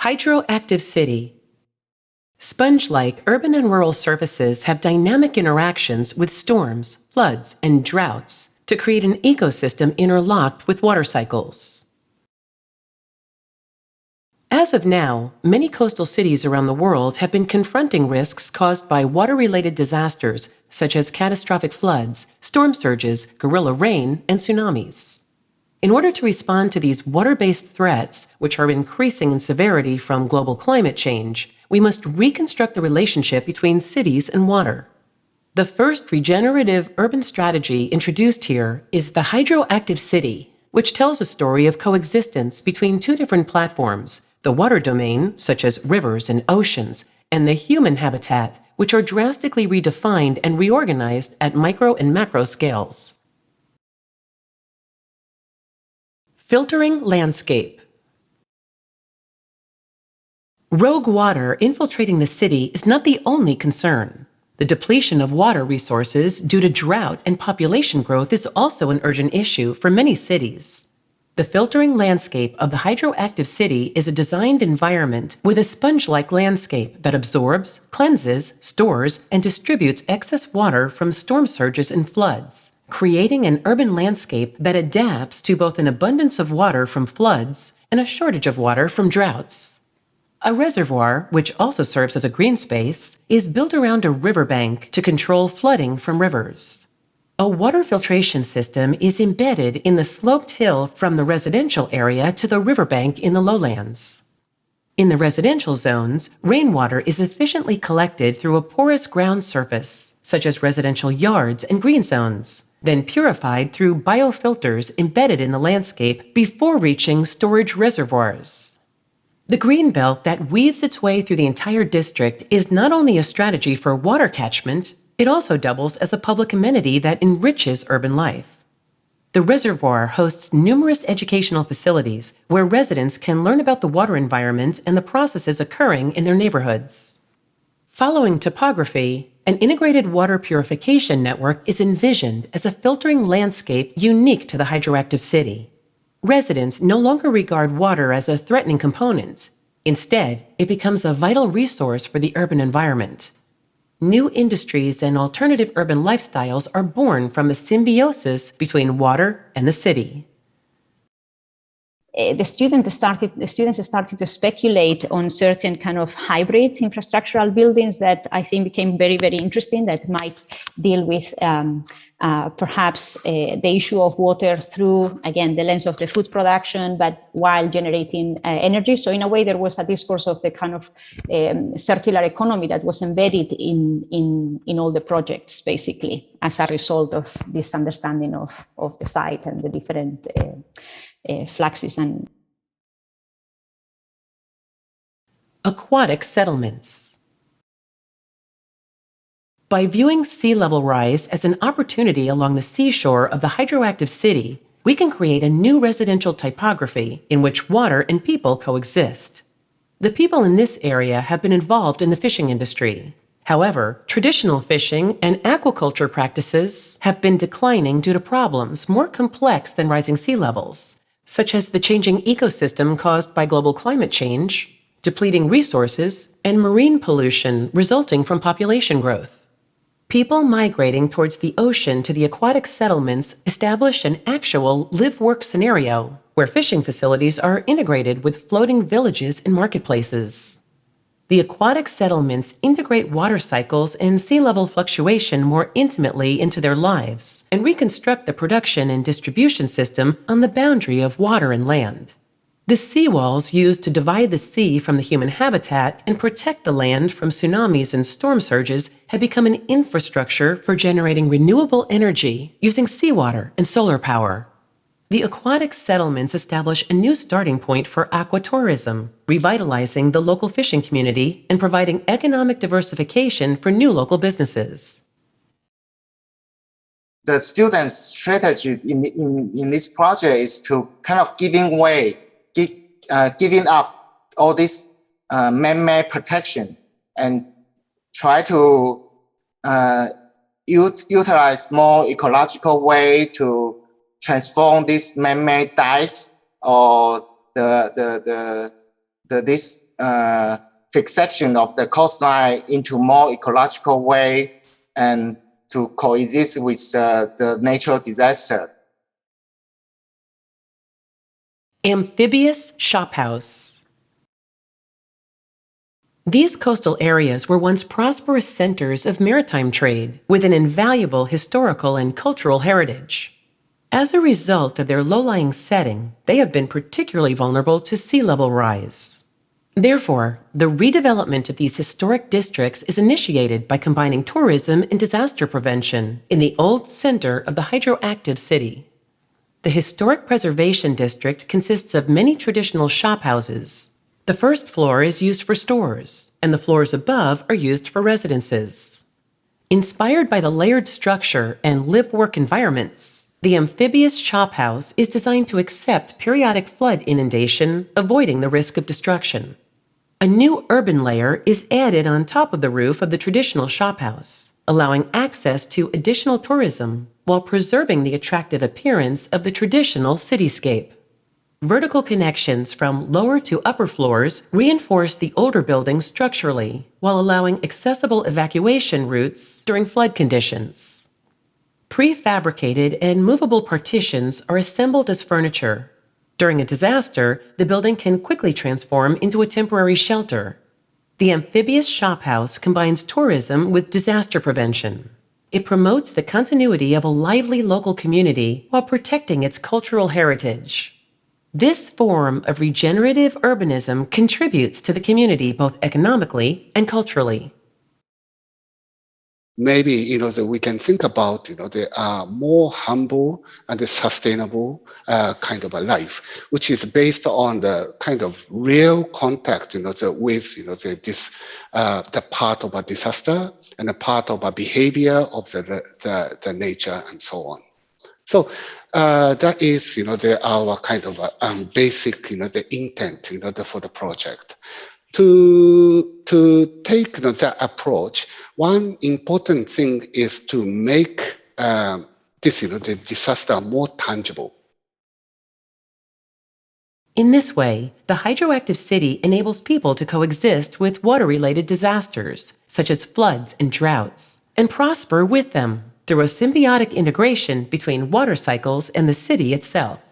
Hydroactive City. Sponge-like urban and rural surfaces have dynamic interactions with storms, floods, and droughts to create an ecosystem interlocked with water cycles. As of now, many coastal cities around the world have been confronting risks caused by water-related disasters such as catastrophic floods, storm surges, guerrilla rain, and tsunamis. In order to respond to these water-based threats, which are increasing in severity from global climate change, we must reconstruct the relationship between cities and water. The first regenerative urban strategy introduced here is the Hydroactive City, which tells a story of coexistence between two different platforms, the water domain, such as rivers and oceans, and the human habitat, which are drastically redefined and reorganized at micro and macro scales. Filtering landscape. Rogue water infiltrating the city is not the only concern. The depletion of water resources due to drought and population growth is also an urgent issue for many cities. The filtering landscape of the Hydroactive City is a designed environment with a sponge-like landscape that absorbs, cleanses, stores, and distributes excess water from storm surges and floods, creating an urban landscape that adapts to both an abundance of water from floods and a shortage of water from droughts. A reservoir, which also serves as a green space, is built around a riverbank to control flooding from rivers. A water filtration system is embedded in the sloped hill from the residential area to the riverbank in the lowlands. In the residential zones, rainwater is efficiently collected through a porous ground surface, such as residential yards and green zones, then purified through biofilters embedded in the landscape before reaching storage reservoirs. The green belt that weaves its way through the entire district is not only a strategy for water catchment, it also doubles as a public amenity that enriches urban life. The reservoir hosts numerous educational facilities where residents can learn about the water environment and the processes occurring in their neighborhoods. Following topography, an integrated water purification network is envisioned as a filtering landscape unique to the Hydroactive City. Residents no longer regard water as a threatening component. Instead, it becomes a vital resource for the urban environment. New industries and alternative urban lifestyles are born from a symbiosis between water and the city. The students started to speculate on certain kind of hybrid infrastructural buildings that I think became very, very interesting, that might deal with perhaps the issue of water through, again, the lens of the food production, but while generating energy. So in a way, there was a discourse of the kind of circular economy that was embedded in all the projects, basically, as a result of this understanding of the site and the different fluxes and aquatic settlements. By viewing sea level rise as an opportunity along the seashore of the Hydroactive City, we can create a new residential typography in which water and people coexist. The people in this area have been involved in the fishing industry. However, traditional fishing and aquaculture practices have been declining due to problems more complex than rising sea levels, such as the changing ecosystem caused by global climate change, depleting resources, and marine pollution resulting from population growth. People migrating towards the ocean to the aquatic settlements established an actual live-work scenario where fishing facilities are integrated with floating villages and marketplaces. The aquatic settlements integrate water cycles and sea level fluctuation more intimately into their lives and reconstruct the production and distribution system on the boundary of water and land. The seawalls used to divide the sea from the human habitat and protect the land from tsunamis and storm surges have become an infrastructure for generating renewable energy using seawater and solar power. The aquatic settlements establish a new starting point for aquatourism, revitalizing the local fishing community and providing economic diversification for new local businesses. The students' strategy in this project is to kind of giving up all this man-made protection and try to utilize more ecological way to transform these man-made dikes or the this fixation of the coastline into more ecological way and to coexist with the natural disaster. Amphibious shophouse. These coastal areas were once prosperous centers of maritime trade with an invaluable historical and cultural heritage. As a result of their low-lying setting, they have been particularly vulnerable to sea level rise. Therefore, the redevelopment of these historic districts is initiated by combining tourism and disaster prevention in the old center of the Hydroactive City. The Historic Preservation District consists of many traditional shophouses. The first floor is used for stores, and the floors above are used for residences. Inspired by the layered structure and live-work environments, the amphibious shophouse is designed to accept periodic flood inundation, avoiding the risk of destruction. A new urban layer is added on top of the roof of the traditional shophouse, allowing access to additional tourism while preserving the attractive appearance of the traditional cityscape. Vertical connections from lower to upper floors reinforce the older buildings structurally while allowing accessible evacuation routes during flood conditions. Prefabricated and movable partitions are assembled as furniture. During a disaster, the building can quickly transform into a temporary shelter. The amphibious shophouse combines tourism with disaster prevention. It promotes the continuity of a lively local community while protecting its cultural heritage. This form of regenerative urbanism contributes to the community both economically and culturally. Maybe, that we can think about, the more humble and sustainable kind of a life, which is based on the kind of real contact, with, the part of a disaster and a part of a behavior of the nature and so on. So that is, our kind of basic, the intent, for the project. To take that approach, one important thing is to make this, the disaster more tangible. In this way, the Hydroactive City enables people to coexist with water-related disasters, such as floods and droughts, and prosper with them through a symbiotic integration between water cycles and the city itself.